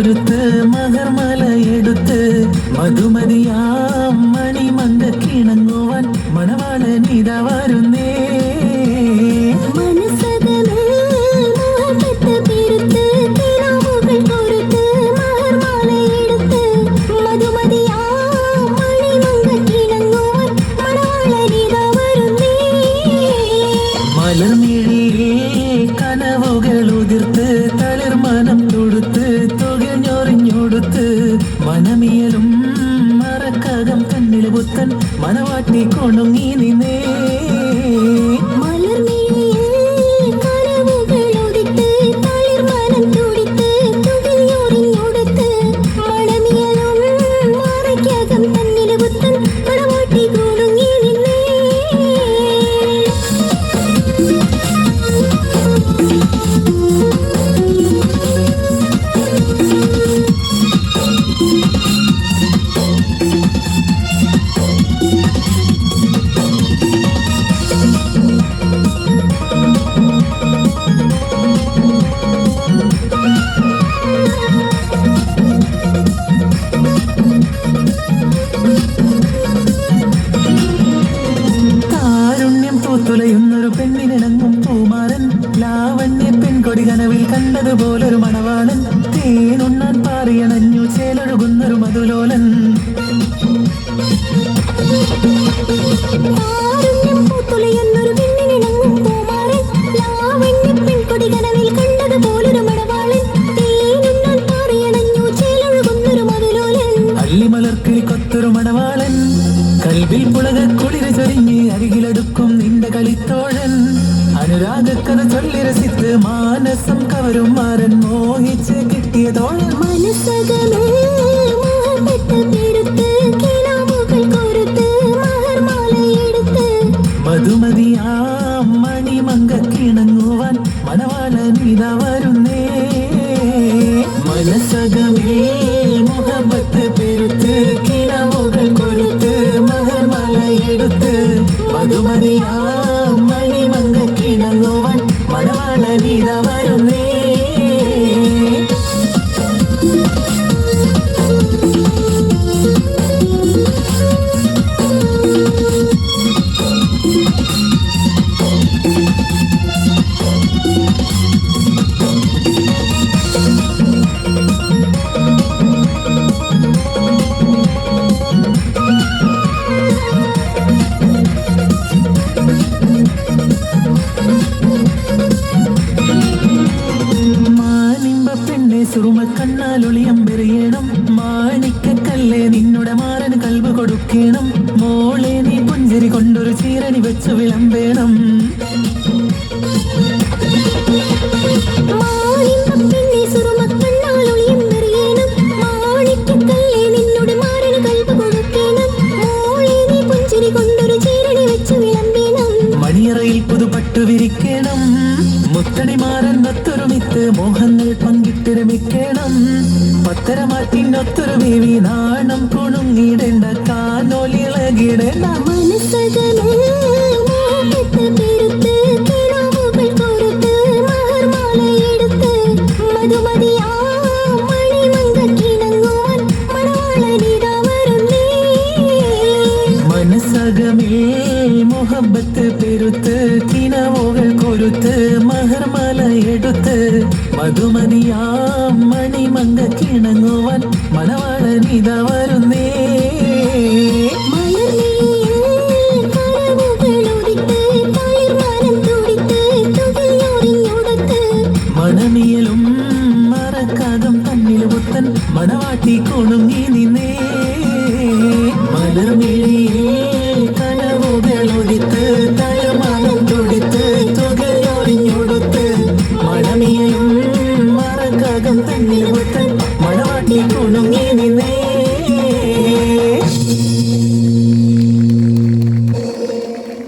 കോരുത്ത് മകർമല എടുത്ത് മധുമതിയാം മണിമങ്ക കിണങ്ങുവാൻ മണവാളനിത വരുന്നേ. കനവുകൾ ഉതിർത്ത് തളിർമനം തൊടുത്ത് തുകഞ്ഞൊറിഞ്ഞൊടുത്ത് മനമിയലും മറക്കകം കണ്ണിൽ പുത്തൻ മനവാട്ടി കൊണുങ്ങി നിന്നേ. തുലയുന്നൊരു പെണ്ണിനിണങ്ങും പൂമാരൻ ലാവണ്യ പെൺകൊടി കനവിൽ കണ്ടതുപോലൊരു മണവാളൻ തേനുണ്ണാൻ പാറിയണഞ്ഞു ചേലൊഴുകുന്നൊരു മധുലോലൻ. അല്ലിമലർക്കിളി കൊത്തൊരു മണവാളൻ കൽവിൽ പുളക കുളിര ചൊരിഞ്ഞ് അരികിലെടുക്കും നിന്റെ കളിത്തോഴൻ. അനുരാഗക്കഥ ചൊല്ലി രസിത്ത് മാനസം കവരും മാരൻ മോഹിച്ച് കിട്ടിയ തോഴൻ. മധുമതിയാം മണിമങ്ക കിണങ്ങുവാൻ മണവാളനിത വരുന്നേ. മനസ്സകമേ മുഹബത്ത് പെരുത്ത് കിണവുകൾ കൊരുത്ത് മകർമല എടുത്ത് മധുമതിയാം മണിമങ്ക കിണങ്ങുവാൻ മണവാളനിത വരുന്നേ. സുറുമക്കണ്ണാലൊളിയമ്പെറിയണം മാണിക്കക്കല്ലേ നിന്നുടെ മാറന് കൽവ് കൊടുക്കണം. മോളെ നീ പുഞ്ചിരി കൊണ്ടൊരു ചീരണി വെച്ചു വിളമ്പേണം. മണിയറയിൽ പുതുപട്ടു വിരിക്കണം മുത്തണിമാരൻ ഒത്തൊരുമിത്ത് മോഹങ്ങൾ പങ്കിട്ടിരമിക്കണം. പത്തരമാറ്റിനൊത്തൊരു ബേബി നാണം കുണുങ്ങിടേണ്ട കാനോലിളകിടേണ്ട. മനസ്സകമേ മുഹബത്ത് പെരുത്ത് കിനവുകൾ കൊരുത്ത് മഹർമല എടുത്ത് മധുമതിയാം മണിമങ്ക കിണങ്ങുവാൻ മണവാളനിത വരുന്നേ. മണമിയലും മറക്കാകം തന്നിൽ പുത്തൻ മണവാട്ടി കൊണുങ്ങി നിന്നേ. മലർമിഴിയേ കനവുകളൊടിത്ത് തലമണം തൊടിത്ത് തുകയൊറിഞ്ഞൊടുത്ത് മണമിയലും മറക്കാകം തന്നിൽ പുത്തൻ മണവാട്ടി കൊണുങ്ങി നിന്നേ.